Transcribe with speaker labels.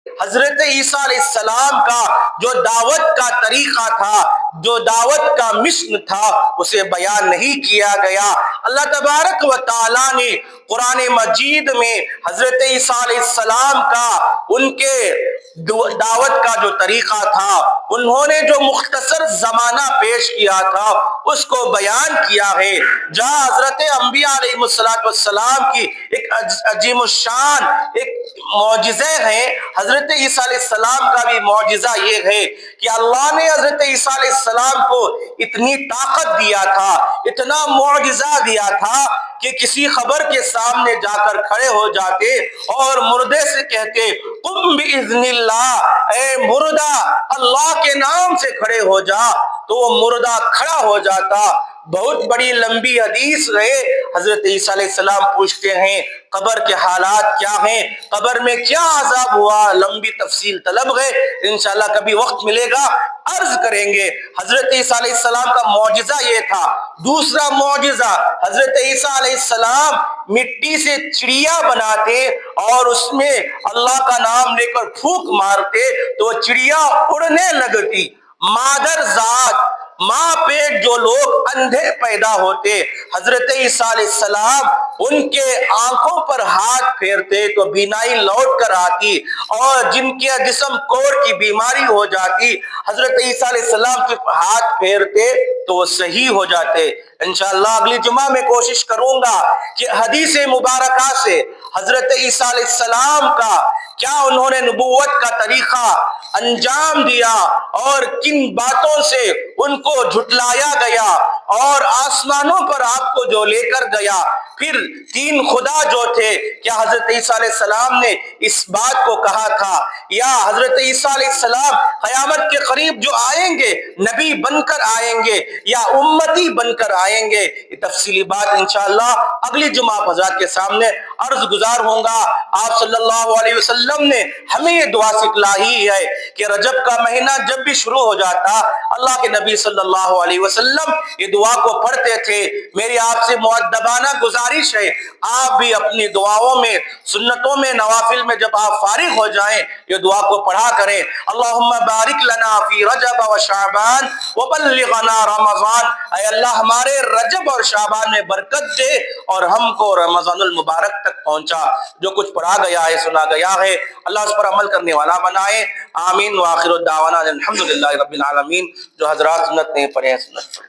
Speaker 1: حضرت عیسیٰ علیہ السلام کا جو دعوت کا طریقہ تھا، جو دعوت کا مشن تھا، اسے بیان نہیں کیا گیا۔ اللہ تبارک و تعالیٰ نے قرآن مجید میں حضرت عیسیٰ علیہ السلام کا، ان کے دعوت کا جو طریقہ تھا، انہوں نے جو مختصر زمانہ پیش کیا تھا، اس کو بیان کیا ہے۔ جہاں حضرت انبیاء علیہ السلام کی ایک عظیم الشان ایک معجزے ہیں، حضرت عیسیٰ علیہ السلام کا بھی معجزہ یہ ہے کہ اللہ نے حضرت عیسیٰ علیہ السلام کو اتنی طاقت دیا تھا، اتنا معجزہ دیا تھا کہ کسی خبر کے سامنے جا کر کھڑے ہو جاتے اور مردے سے کہتے قم باذن اللہ، اے مردہ اللہ کے نام سے کھڑے ہو جا، تو وہ مردہ کھڑا ہو جاتا۔ بہت بڑی لمبی حدیث ہے۔ حضرت عیسیٰ علیہ السلام پوچھتے ہیں قبر کے حالات کیا ہیں، قبر میں کیا عذاب ہوا، لمبی تفصیل طلب ہے، انشاءاللہ کبھی وقت ملے گا عرض کریں گے۔ حضرت عیسیٰ علیہ السلام کا معجزہ یہ تھا۔ دوسرا معجزہ، حضرت عیسیٰ علیہ السلام مٹی سے چڑیا بناتے اور اس میں اللہ کا نام لے کر پھونک مارتے تو چڑیا اڑنے لگتی۔ مادر ذات، ماں پیٹ جو لوگ اندھے پیدا ہوتے، حضرت عیسیٰ علیہ السلام ان کے آنکھوں پر ہاتھ پھیرتے تو بینائی لوٹ کر آتی، اور جن کے جسم کوڑ کی بیماری ہو جاتی، حضرت عیسیٰ علیہ السلام کے ہاتھ پھیرتے تو وہ صحیح ہو جاتے۔ انشاءاللہ اگلی جمعہ میں کوشش کروں گا کہ حدیث مبارکہ سے حضرت عیسیٰ علیہ السلام کا کیا انہوں نے نبوت کا طریقہ انجام دیا اور کن باتوں سے ان کو جھٹلایا گیا، اور آسمانوں پر آپ کو جو لے کر گیا، پھر تین خدا جو تھے، کیا حضرت عیسیٰ علیہ السلام نے اس بات کو کہا تھا، یا حضرت عیسیٰ علیہ السلام قیامت کے قریب جو آئیں گے نبی بن کر آئیں گے یا امتی بن کر آئیں گے، یہ تفصیلی بات انشاءاللہ اگلی جمعہ حضرات کے سامنے عرض گزار ہوں گا۔ آپ صلی اللہ علیہ وسلم نے ہمیں یہ دعا سکھلائی ہے کہ رجب کا مہینہ جب بھی شروع ہو جاتا، اللہ کے نبی صلی اللہ علیہ وسلم یہ دعا کو پڑھتے تھے۔ میری آپ سے مؤدبانہ گزارش ہے، آپ بھی اپنی دعاؤں میں، سنتوں میں، نوافل میں جب آپ فارغ ہو جائیں یہ دعا کو پڑھا کریں۔ اللہم بارک لنا فی رجب و شعبان وبلغنا رمضان، اے اللہ ہمارے رجب اور شعبان میں برکت دے اور ہم کو رمضان المبارک تک پہنچا۔ جو کچھ پڑھا گیا ہے، سنا گیا ہے، اللہ اس پر عمل کرنے والا بنائے، آمین۔ وآخر الدعوانا الحمدللہ رب العالمین۔ جو حضرات سنت نہیں پڑھے ہیں سنت پڑھیں۔